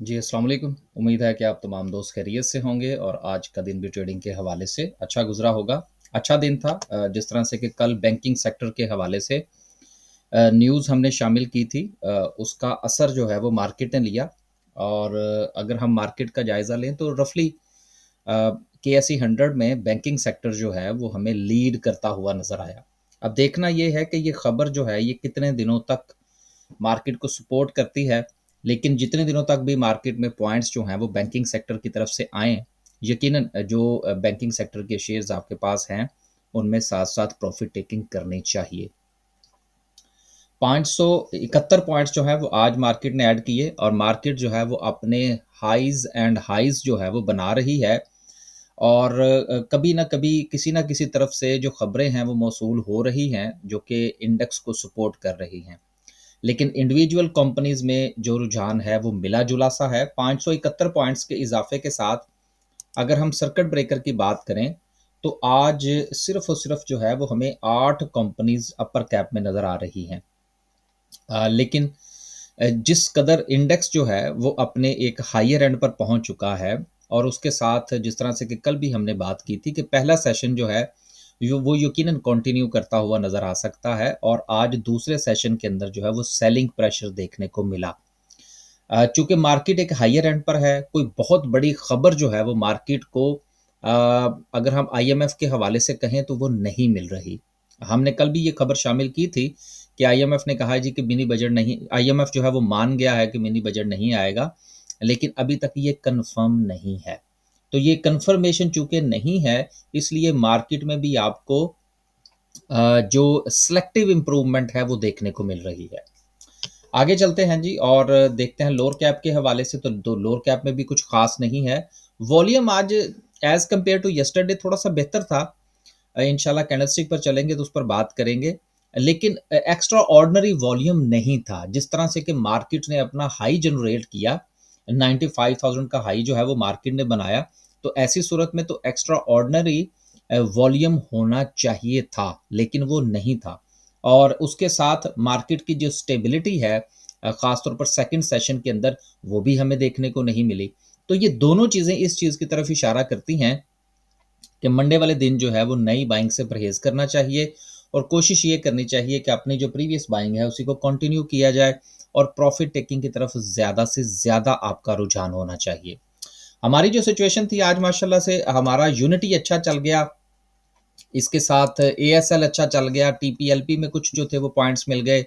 जी, अस्सलाम वालेकुम। उम्मीद है कि आप तमाम दोस्त खैरियत से होंगे और आज का दिन भी ट्रेडिंग के हवाले से अच्छा गुज़रा होगा। अच्छा दिन था जिस तरह से कि कल बैंकिंग सेक्टर के हवाले से न्यूज़ हमने शामिल की थी, उसका असर जो है वो मार्केट ने लिया। और अगर हम मार्केट का जायज़ा लें तो रफ़ली केएसई 100 में बैंकिंग सेक्टर जो है वो हमें लीड करता हुआ नज़र आया। अब देखना ये है कि ये खबर जो है ये कितने दिनों तक मार्केट को सपोर्ट करती है। लेकिन जितने दिनों तक भी मार्केट में पॉइंट्स जो हैं वो बैंकिंग सेक्टर की तरफ से आएँ, यकीनन जो बैंकिंग सेक्टर के शेयर्स आपके पास हैं, उनमें साथ-साथ प्रॉफ़िट टेकिंग करनी चाहिए। 571 पॉइंट्स जो है वो आज मार्केट ने ऐड किए और मार्केट जो है वो अपने हाइज़ एंड हाइज़ जो है वो बना रही है। और कभी न कभी किसी न किसी तरफ से जो खबरें हैं वो मौसूल हो रही हैं, जो कि इंडेक्स को सपोर्ट कर रही हैं। लेकिन इंडिविजुअल कंपनीज़ में जो रुझान है वो मिला-जुला सा है। 571 पॉइंट्स के इज़ाफ़े के साथ अगर हम सर्किट ब्रेकर की बात करें, तो आज सिर्फ़ और सिर्फ़ जो है वो हमें 8 कंपनीज़ अपर कैप में नज़र आ रही हैं। लेकिन जिस कदर इंडेक्स जो है वो अपने एक हायर एंड पर पहुंच चुका है और उसके साथ जिस तरह से कि कल भी हमने बात की थी कि पहला सेशन जो है वो यकीनन कंटिन्यू करता हुआ नज़र आ सकता है और आज दूसरे सेशन के अंदर जो है वो सेलिंग प्रेशर देखने को मिला। चूँकि मार्केट एक हायर एंड पर है, कोई बहुत बड़ी खबर जो है वो मार्केट को अ, अगर हम आईएमएफ के हवाले से कहें तो वो नहीं मिल रही। हमने कल भी ये खबर शामिल की थी कि आईएमएफ ने कहा है जी कि मिनी बजट नहीं, आईएमएफ जो है वो मान गया है कि मिनी बजट नहीं आएगा, लेकिन अभी तक ये कन्फर्म नहीं है। तो ये कन्फर्मेशन चूँकि नहीं है, इसलिए मार्केट में भी आपको जो सिलेक्टिव इम्प्रूवमेंट है वो देखने को मिल रही है। आगे चलते हैं जी और देखते हैं लोअर कैप के हवाले से, तो दो लोअर कैप में भी कुछ खास नहीं है। वॉल्यूम आज एज कंपेयर टू यस्टरडे थोड़ा सा बेहतर था। इंशाल्लाह कैंडलस्टिक पर चलेंगे तो उस पर बात करेंगे, लेकिन एक्स्ट्रा ऑर्डिनरी वॉल्यूम नहीं था। जिस तरह से कि मार्केट ने अपना हाई जनरेट किया, 95,000 का हाई जो है वो मार्केट ने बनाया, तो ऐसी सूरत में तो एक्स्ट्रा ऑर्डिनरी वॉल्यूम होना चाहिए था, लेकिन वो नहीं था। और उसके साथ मार्केट की जो स्टेबिलिटी है, ख़ासतौर पर सेकंड सेशन के अंदर, वो भी हमें देखने को नहीं मिली। तो ये दोनों चीज़ें इस चीज़ की तरफ इशारा करती हैं कि मंडे वाले दिन जो है वो नई बाइंग से परहेज़ करना चाहिए और कोशिश ये करनी चाहिए कि अपनी जो प्रीवियस बाइंग है उसी को कंटिन्यू किया जाए और प्रॉफ़िट टेकिंग की तरफ ज़्यादा से ज़्यादा आपका रुझान होना चाहिए। हमारी जो सिचुएशन थी आज माशाल्लाह से हमारा यूनिटी अच्छा चल गया, इसके साथ एएसएल अच्छा चल गया, टीपीएलपी में कुछ जो थे वो पॉइंट्स मिल गए,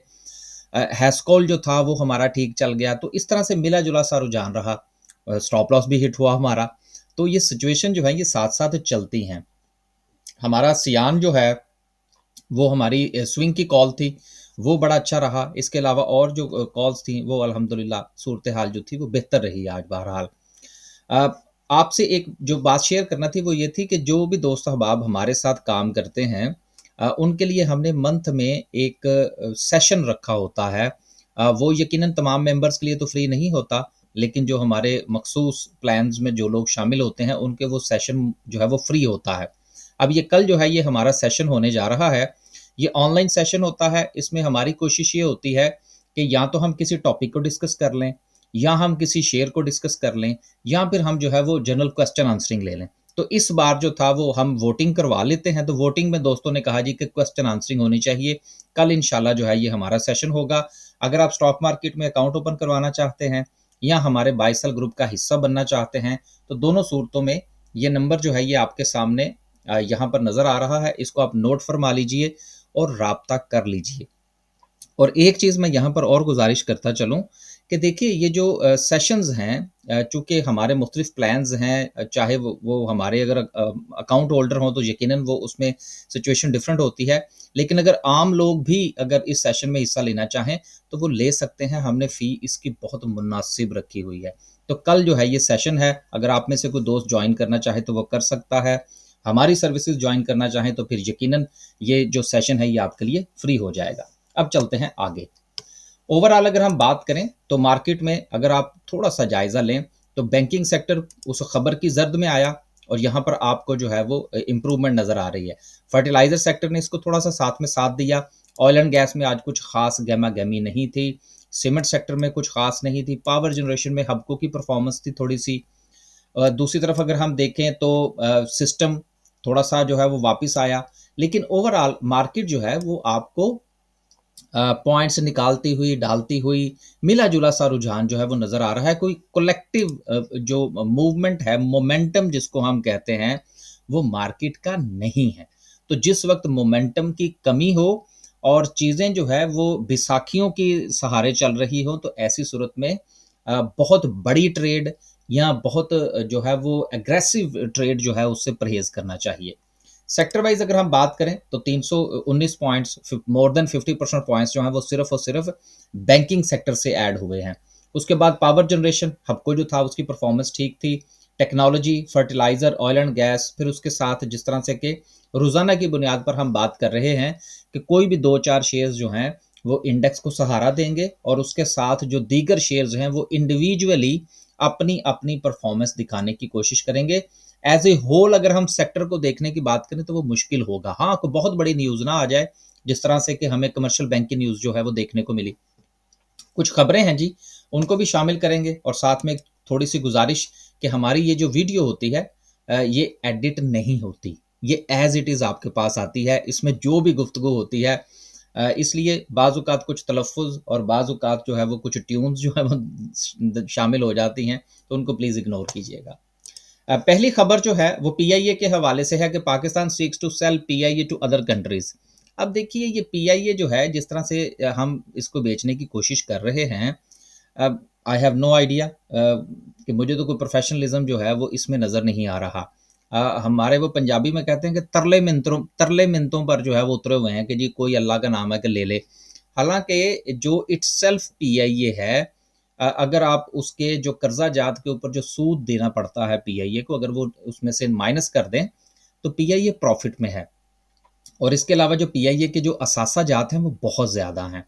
हैस्कॉल जो था वो हमारा ठीक चल गया, तो इस तरह से मिला-जुला सा रुझान रहा। स्टॉप लॉस भी हिट हुआ हमारा। तो ये सिचुएशन जो है ये साथ-साथ चलती हैं। हमारा सियान जो है वो हमारी स्विंग की कॉल थी, वो बड़ा अच्छा रहा। इसके अलावा और जो कॉल्स थी वो अल्हम्दुलिल्लाह सूरत-ए-हाल जो थी वो बेहतर रही आज बहरहाल। अ, आपसे एक जो बात शेयर करना थी वो ये थी कि जो भी दोस्त अहबाब हमारे साथ काम करते हैं, उनके लिए हमने मंथ में एक सेशन रखा होता है। वो यकीनन तमाम मेंबर्स के लिए तो फ्री नहीं होता, लेकिन जो हमारे मखसूस प्लान्स में जो लोग शामिल होते हैं उनके वो सेशन जो है वो फ्री होता है। अब ये कल जो है ये हमारा सेशन होने जा रहा है। ये ऑनलाइन सेशन होता है, इसमें हमारी कोशिश ये होती है कि या तो हम किसी टॉपिक को डिस्कस कर लें, या हम किसी शेयर को डिस्कस कर लें, या फिर हम जो है वो जनरल क्वेश्चन आंसरिंग ले लें। तो इस बार जो था वो हम वोटिंग करवा लेते हैं, तो वोटिंग में दोस्तों ने कहा जी कि क्वेश्चन आंसरिंग होनी चाहिए। कल इंशाल्लाह जो है ये हमारा सेशन होगा। अगर आप स्टॉक मार्केट में अकाउंट ओपन करवाना चाहते हैं या हमारे बाय सेल ग्रुप का हिस्सा बनना चाहते हैं, तो दोनों सूरतों में ये नंबर जो है ये आपके सामने यहाँ पर नज़र आ रहा है। इसको आप नोट फरमा लीजिए और राब्ता कर लीजिए। और एक चीज़ मैं यहाँ पर और गुज़ारिश करता चलूँ कि देखिए ये जो सेशंस हैं, चूँकि हमारे मुख्तलिफ़ प्लान्स हैं, चाहे वो हमारे अगर अकाउंट होल्डर हों तो यकीनन वो उसमें सिचुएशन डिफरेंट होती है। लेकिन अगर आम लोग भी अगर इस सेशन में हिस्सा लेना चाहें तो वो ले सकते हैं, हमने फ़ी इसकी बहुत मुनासिब रखी हुई है। तो कल जो है ये सेशन है, अगर आप में से कोई दोस्त जॉइन करना चाहे तो वो कर सकता है। हमारी सर्विसेज़ जॉइन करना चाहें तो फिर यकीनन ये जो सेशन है ये आपके लिए फ्री हो जाएगा। अब चलते हैं आगे। ओवरऑल अगर हम बात करें तो मार्केट में अगर आप थोड़ा-सा जायज़ा लें तो बैंकिंग सेक्टर उस खबर की ज़र्द में आया और यहाँ पर आपको जो है वो इम्प्रूवमेंट नज़र आ रही है। फर्टिलाइज़र सेक्टर ने इसको थोड़ा-सा साथ में साथ दिया। ऑयल एंड गैस में आज कुछ ख़ास गहमा-गहमी नहीं थी। सीमेंट सेक्टर में कुछ खास नहीं थी, पावर जनरेशन में हबको की परफॉर्मेंस थी थोड़ी सी। दूसरी तरफ अगर हम देखें तो सिस्टम थोड़ा सा जो है वो वापस आया, लेकिन ओवरऑल मार्केट जो है वो आपको पॉइंट्स निकालती हुई, डालती हुई, मिला-जुला सा रुझान जो है वो नज़र आ रहा है। कोई कलेक्टिव जो मूवमेंट है, मोमेंटम जिसको हम कहते हैं, वो मार्केट का नहीं है। तो जिस वक़्त मोमेंटम की कमी हो और चीज़ें जो है वो बैसाखियों के सहारे चल रही हों, तो ऐसी सूरत में बहुत बड़ी ट्रेड या बहुत जो है वो एग्रेसिव ट्रेड जो है उससे परहेज़ करना चाहिए। सेक्टर वाइज अगर हम बात करें तो 319 पॉइंट्स, मोर देन 50% पॉइंट्स जो हैं वो सिर्फ और सिर्फ बैंकिंग सेक्टर से ऐड हुए हैं। उसके बाद पावर जनरेशन हबको जो था उसकी परफॉर्मेंस ठीक थी। Technology, fertiliser, oil and gas, फिर उसके साथ जिस तरह से कि रोजाना की बुनियाद पर हम बात कर रहे हैं कि कोई भी दो चार शेयर्स जो हैं वो इंडेक्स को सहारा देंगे और उसके साथ जो दीगर शेयर्स हैं वो इंडिविजुअली अपनी अपनी परफॉर्मेंस दिखाने की कोशिश करेंगे। एज ए होल अगर हम सेक्टर को देखने की बात करें तो वो मुश्किल होगा। हाँ, कोई बहुत बड़ी न्यूज़ ना आ जाए, जिस तरह से कि हमें कमर्शियल बैंक की न्यूज़ जो है वो देखने को मिली। कुछ खबरें हैं जी, उनको भी शामिल करेंगे और साथ में थोड़ी-सी गुज़ारिश कि हमारी ये जो वीडियो होती है ये एडिट नहीं होती। ये एज़ इट इज़ आपके पास आती है। इसमें जो भी गुफ्तगू होती है इसलिए बाज़-औक़ात कुछ तलफ़्फ़ुज़ और बाज़-औक़ात जो है वो कुछ ट्यून्स जो है वो शामिल हो जाती हैं, तो उनको प्लीज़ इग्नोर कीजिएगा। पहली खबर जो है वो पीआईए के हवाले से है कि Pakistan seeks to sell PIA to other countries. अब देखिए ये पीआईए जो है जिस तरह से हम इसको बेचने की कोशिश कर रहे हैं, अब आई हैव नो आइडिया कि मुझे तो कोई प्रोफेशनलिज्म जो है वो इसमें नज़र नहीं आ रहा। हमारे वो पंजाबी में कहते हैं कि तरले मिनतों पर जो है वो उतरे हुए हैं कि जी कोई अल्लाह का नाम है कि ले ले। हालांकि जो इट्सेल्फ पीआईए है, अगर आप उसके जो कर्जा जात के ऊपर जो सूद देना पड़ता है पीआईए को, अगर वो उसमें से माइनस कर दें तो पीआईए प्रॉफिट में है। और इसके अलावा जो पीआईए के जो असासा जात हैं वो बहुत ज़्यादा हैं।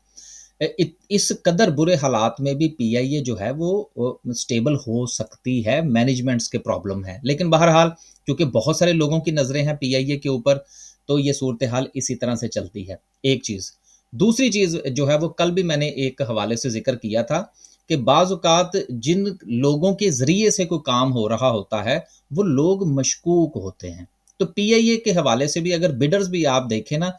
इस कदर बुरे हालात में भी पीआईए जो है वो स्टेबल हो सकती है, मैनेजमेंट्स के प्रॉब्लम है। लेकिन बहरहाल क्योंकि बहुत सारे लोगों की नज़रें हैं पीआईए के ऊपर, तो ये सूरत हाल इसी तरह से चलती है। एक चीज़, दूसरी चीज़ जो है वो कल भी मैंने एक हवाले से ज़िक्र किया था कि बाज़ औक़ात जिन लोगों के ज़रिए से कोई काम हो रहा होता है, वो लोग मशकूक होते हैं। तो पीआईए के हवाले से भी अगर बिडर्स भी आप देखें ना,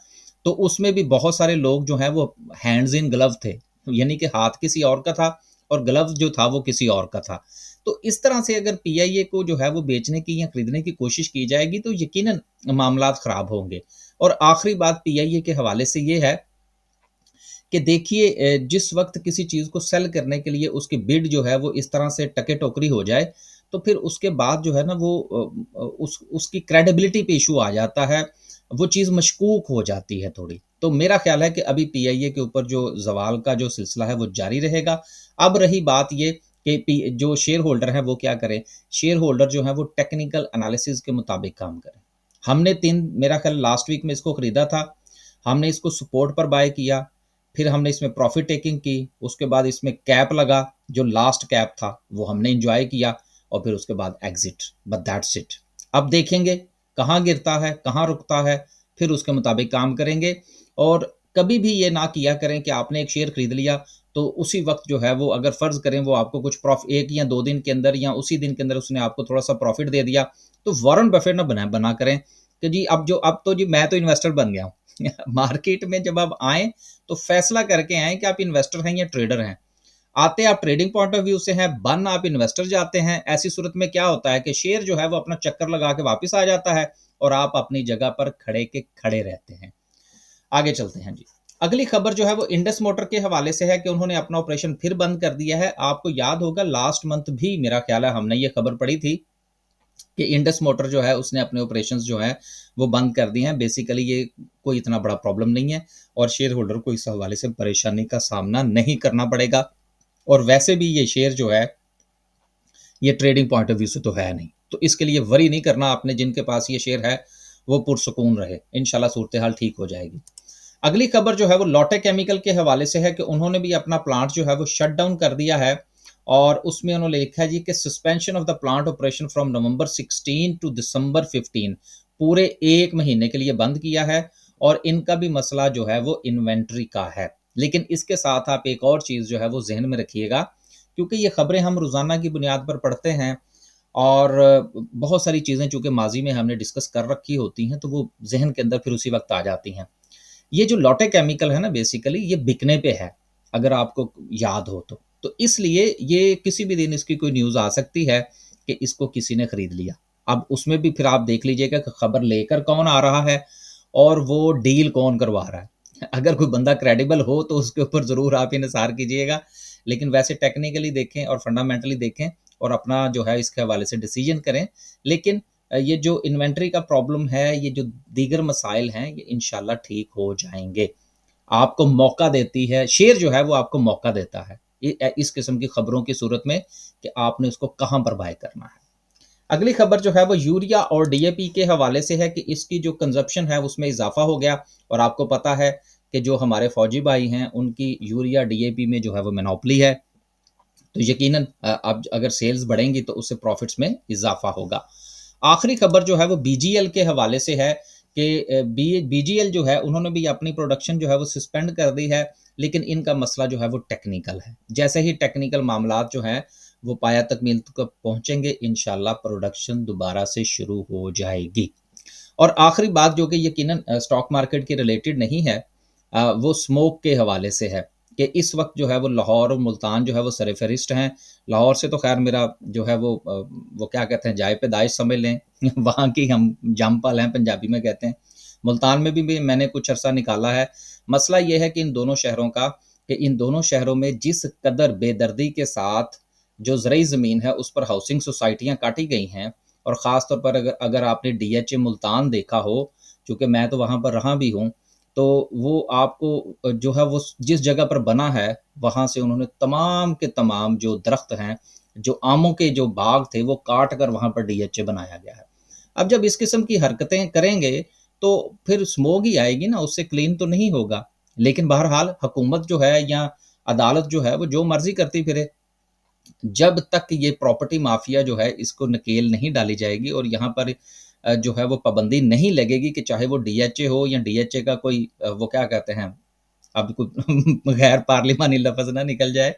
तो उसमें भी बहुत सारे लोग जो हैं वो हैंड्स इन ग्लव थे, यानी कि हाथ किसी और का था और ग्लव जो था वो किसी और का था। तो इस तरह से अगर पीआईए को जो है वो बेचने की या खरीदने की कोशिश की जाएगी तो यकीनन मामलात ख़राब होंगे। और आखिरी बात पीआईए के हवाले से ये है कि देखिए जिस वक़्त किसी चीज़ को सेल करने के लिए उसकी बिड जो है वो इस तरह से टके-टोकरी हो जाए, तो फिर उसके बाद जो है ना वो उसकी क्रेडिबिलिटी पे इश्यू आ जाता है, वो चीज़ मशकूक हो जाती है थोड़ी। तो मेरा ख़्याल है कि अभी पीआईए के ऊपर जो ज़वाल का जो सिलसिला है वो जारी रहेगा। अब रही बात ये कि पी जो शेयर होल्डर हैं वो क्या करें? शेयर होल्डर जो हैं वो टेक्निकल एनालिसिस के मुताबिक काम करें। हमने 3 मेरा ख़्याल लास्ट वीक में इसको खरीदा था, हमने इसको सपोर्ट पर बाय किया, फिर हमने इसमें प्रॉफ़िट टेकिंग की, उसके बाद इसमें कैप लगा, जो लास्ट कैप था वो हमने एन्जॉय किया और फिर उसके बाद एग्ज़िट, बट दैट्स इट। अब देखेंगे कहाँ गिरता है, कहाँ रुकता है, फिर उसके मुताबिक काम करेंगे। और कभी भी ये ना किया करें कि आपने एक शेयर खरीद लिया, तो उसी वक़्त जो है वो अगर फ़र्ज़ करें वो आपको कुछ 1 या 2 दिन के अंदर या उसी दिन के अंदर उसने आपको थोड़ा-सा प्रॉफ़िट दे दिया, तो वॉरेन बफ़ेट ना बना करें कि जी अब तो जी मैं तो इन्वेस्टर बन गया हूँ। मार्केट में जब आप आएँ तो फैसला करके आएँ कि आप इन्वेस्टर हैं या ट्रेडर हैं। आते आप ट्रेडिंग पॉइंट ऑफ व्यू से हैं, बन आप इन्वेस्टर जाते हैं। ऐसी सूरत में क्या होता है कि शेयर जो है वो अपना चक्कर लगा के वापस आ जाता है और आप अपनी जगह पर खड़े के खड़े रहते हैं। आगे चलते हैं जी। अगली खबर जो है वो इंडस मोटर के हवाले से है कि उन्होंने अपना ऑपरेशन फिर बंद कर दिया है। आपको याद होगा लास्ट मंथ भी मेरा ख्याल है हमने ये खबर पढ़ी थी कि इंडस मोटर जो है उसने अपने ऑपरेशंस जो है वो बंद कर दिए हैं। बेसिकली ये कोई इतना बड़ा प्रॉब्लम नहीं है और शेयर होल्डर को इस हवाले से परेशानी का सामना नहीं करना पड़ेगा। और वैसे भी ये शेयर जो है ये ट्रेडिंग पॉइंट ऑफ व्यू से तो है नहीं, तो इसके लिए वरी नहीं करना आपने। जिनके पास ये शेयर है वो पुरसुकून रहे, इंशाल्लाह सूरत हाल ठीक हो जाएगी। अगली खबर जो है वो लोटे केमिकल के हवाले से है कि उन्होंने भी अपना प्लांट जो है वो शट डाउन कर दिया है और उसमें उन्होंने लिखा है जी कि suspension of the plant operation from November 16 to December 15, पूरे 1 महीने के लिए बंद किया है। और इनका भी मसला जो है वो इन्वेंट्री का है। लेकिन इसके साथ आप एक और चीज़ जो है वो ज़हन में रखिएगा, क्योंकि ये खबरें हम रोज़ाना की बुनियाद पर पढ़ते हैं और बहुत सारी चीज़ें चूँकि माज़ी में हमने डिस्कस कर रखी होती हैं, तो वो ज़हन के अंदर फिर उसी वक़्त आ जाती हैं। ये जो लॉटे केमिकल है ना बेसिकली ये बिकने पे है, अगर आपको याद हो तो। तो इसलिए ये किसी भी दिन इसकी कोई न्यूज़ आ सकती है कि इसको किसी ने खरीद लिया। अब उसमें भी फिर आप देख लीजिएगा कि खबर लेकर कौन आ रहा है और वो डील कौन करवा रहा है। अगर कोई बंदा क्रेडिबल हो तो उसके ऊपर ज़रूर आप इन्हिसार कीजिएगा, लेकिन वैसे टेक्निकली देखें और फंडामेंटली देखें और अपना जो है इसके हवाले से डिसीजन करें। लेकिन ये जो इन्वेंटरी का प्रॉब्लम है, ये जो दीगर मसाइल हैं, ये इंशाल्लाह ठीक हो जाएँगे। आपको मौका देती है शेयर जो है वो आपको मौका देता है, इस किस्म की खबरों की सूरत में कि आपने उसको कहाँ पर बाय करना है। अगली खबर जो है वो यूरिया और डीएपी के हवाले से है कि इसकी जो कंज़प्शन है उसमें इज़ाफ़ा हो गया और आपको पता है कि जो हमारे फ़ौजी भाई हैं, उनकी यूरिया, डीएपी में जो है वो मोनोपोली है। तो यकीनन अब अगर सेल्स बढ़ेंगी तो उससे प्रॉफ़िट्स में इज़ाफ़ा होगा। आखिरी खबर जो है वो बीजीएल के हवाले से है कि बीजीएल जो है उन्होंने भी अपनी प्रोडक्शन जो है वो सस्पेंड कर दी है, लेकिन इनका मसला जो है वो टेक्निकल है। जैसे ही टेक्निकल मामलात जो हैं वो पाया तकमील तक पहुँचेंगे, इंशाल्लाह प्रोडक्शन दोबारा से शुरू हो जाएगी। और आखिरी बात जो कि यकीनन स्टॉक मार्केट के रिलेटेड नहीं है, वो स्मोक के हवाले से है कि इस वक्त जो है वो लाहौर और मुल्तान जो है वो सरफहरिस्त हैं। लाहौर से तो खैर मेरा जो है वो क्या कहते हैं जाए पैदाइश समझ लें वहाँ की हम जमपल हैं, पंजाबी में कहते हैं। मुल्तान में भी मैंने कुछ अरसा निकाला है। मसला ये है कि इन दोनों शहरों का कि इन दोनों शहरों में जिस कदर बेदर्दी के साथ जो ज़रई ज़मीन है उस पर हाउसिंग सोसाइटियाँ काटी गई हैं, और ख़ास तौर पर अगर अगर आपने डीएचए मुल्तान देखा हो, चूँकि मैं तो वहाँ पर रहा भी हूँ, तो वो आपको जो है वो जिस जगह पर बना है, वहाँ से उन्होंने तमाम के तमाम जो दरख्त हैं, जो आमों के जो बाग थे, वो काट कर वहाँ पर डीएचए बनाया गया है। अब जब इस किस्म की हरकतें करेंगे, तो फिर स्मॉग ही आएगी ना, उससे क्लीन तो नहीं होगा। लेकिन बहरहाल हुकूमत जो है या अदालत जो है, वो जो मर्ज़ी करती फिरे। जब तक ये प्रॉपर्टी माफिया जो है इसको नकेल नहीं डाली जाएगी और यहाँ पर जो है वो पाबंदी नहीं लगेगी कि चाहे वो डीएचए हो या डीएचए का कोई वो क्या कहते हैं, अब कोई गैर पार्लिमानी लफ्ज ना निकल जाए,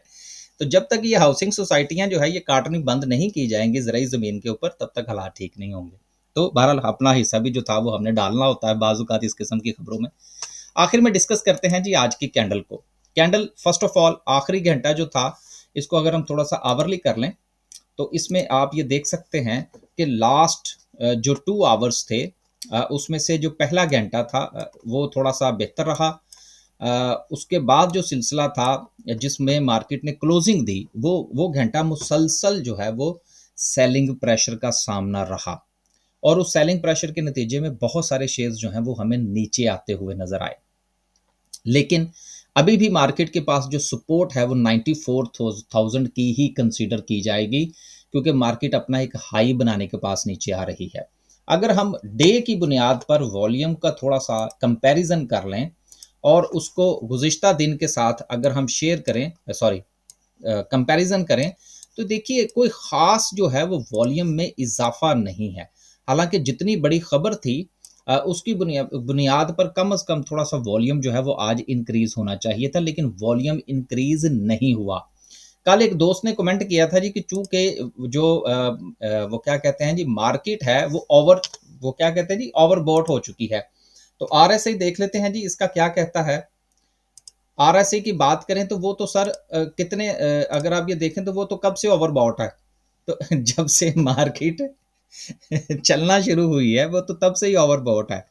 तो जब तक ये हाउसिंग सोसाइटियां जो है ये काटनी बंद नहीं की जाएंगी ज़राई ज़मीन के ऊपर, तब तक हालात ठीक नहीं होंगे। तो बहरहाल अपना हिस्सा भी जो था वो हमने डालना होता है बाज़-औक़ात इस किस्म की खबरों में। आखिर में डिस्कस करते हैं जी आज की कैंडल को। कैंडल फर्स्ट ऑफ ऑल आखिरी घंटा जो था, इसको अगर हम थोड़ा सा आवरली कर लें, तो इसमें आप ये देख सकते हैं कि लास्ट जो 2 आवर्स थे, उसमें से जो पहला घंटा था वो थोड़ा सा बेहतर रहा। उसके बाद जो सिलसिला था जिसमें मार्केट ने क्लोजिंग दी, वो घंटा मुसलसल जो है वो सेलिंग प्रेशर का सामना रहा और उस सेलिंग प्रेशर के नतीजे में बहुत सारे शेयर्स जो हैं वो हमें नीचे आते हुए नजर आए। लेकिन अभी भी मार्केट के पास जो सपोर्ट है वो 94,000 की ही कंसीडर की जाएगी, क्योंकि मार्केट अपना एक हाई बनाने के पास नीचे आ रही है। अगर हम डे की बुनियाद पर वॉल्यूम का थोड़ा सा कंपैरिजन कर लें और उसको गुज़िश्ता दिन के साथ अगर हम शेयर करें, सॉरी कंपैरिजन करें, तो देखिए कोई ख़ास जो है वो वॉल्यूम में इजाफा नहीं है। हालांकि जितनी बड़ी खबर थी उसकी बुनियाद पर कम से कम थोड़ा सा वॉल्यूम जो है वो आज इंक्रीज होना चाहिए था, लेकिन वॉल्यूम इंक्रीज नहीं हुआ। कल एक दोस्त ने कमेंट किया था जी कि चूंकि जो वो क्या कहते हैं जी मार्केट है वो क्या कहते हैं जी ओवरबॉट हो चुकी है। तो आरएसआई देख लेते हैं जी इसका क्या कहता है। आरएसआई की बात करें तो वो तो सर कितने अगर आप ये देखें तो वो तो कब से ओवरबॉट है। तो जब से मार्केट चलना शुरू हुई है वो तो तब से ही ओवरबॉट है।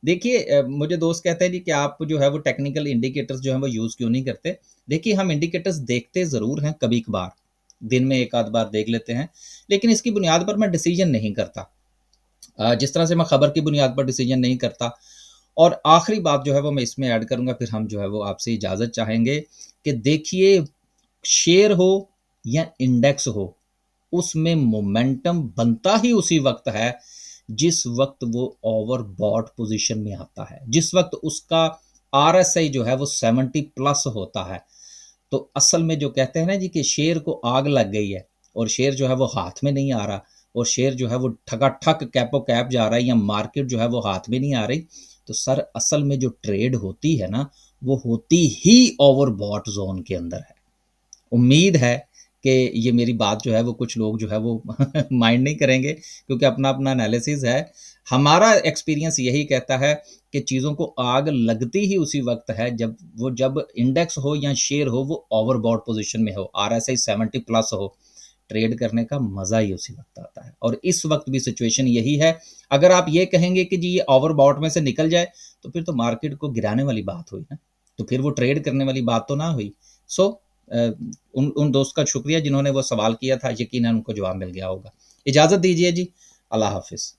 देखिए मुझे दोस्त कहते हैं जी कि आप जो है वो टेक्निकल इंडिकेटर्स जो है वो यूज़ क्यों नहीं करते। देखिए हम इंडिकेटर्स देखते ज़रूर हैं कभी कभार, दिन में एक आध बार देख लेते हैं, लेकिन इसकी बुनियाद पर मैं डिसीजन नहीं करता, जिस तरह से मैं खबर की बुनियाद पर डिसीजन नहीं करता। और आखिरी बात जो है वो मैं इसमें ऐड करूंगा, फिर हम जो है वो आपसे इजाज़त चाहेंगे कि देखिए शेयर हो या इंडेक्स हो, उसमें मोमेंटम बनता ही उसी वक्त है जिस वक्त वो ओवरबॉट पोजीशन में आता है, जिस वक्त उसका आरएसआई जो है वो 70 प्लस होता है। तो असल में जो कहते हैं ना जी कि शेर को आग लग गई है और शेर जो है वो हाथ में नहीं आ रहा और शेर जो है वो ठका ठक कैपो कैप जा रहा है या मार्केट जो है वो हाथ में नहीं आ रही, तो सर असल में जो ट्रेड होती है ना वो होती ही ओवरबॉट ज़ोन के अंदर है। उम्मीद है कि ये मेरी बात जो है वो कुछ लोग जो है वो माइंड नहीं करेंगे, क्योंकि अपना-अपना एनालिसिस है। हमारा एक्सपीरियंस यही कहता है कि चीज़ों को आग लगती ही उसी वक़्त है जब इंडेक्स हो या शेयर हो वो ओवरबॉट पोज़ीशन में हो, आरएसआई 70 प्लस हो, ट्रेड करने का मज़ा ही उसी वक़्त आता है। और इस वक़्त भी सिचुएशन यही है। अगर आप ये कहेंगे कि जी ये ओवरबॉट में से निकल जाए, तो फिर तो मार्केट को गिराने वाली बात हुई ना, तो फिर वो ट्रेड करने वाली बात तो ना हुई। सो अ, उन उन दोस्त का शुक्रिया जिन्होंने वो सवाल किया था, यकीनन उनको जवाब मिल गया होगा। इजाज़त दीजिए जी, अल्लाह हाफ़िज़।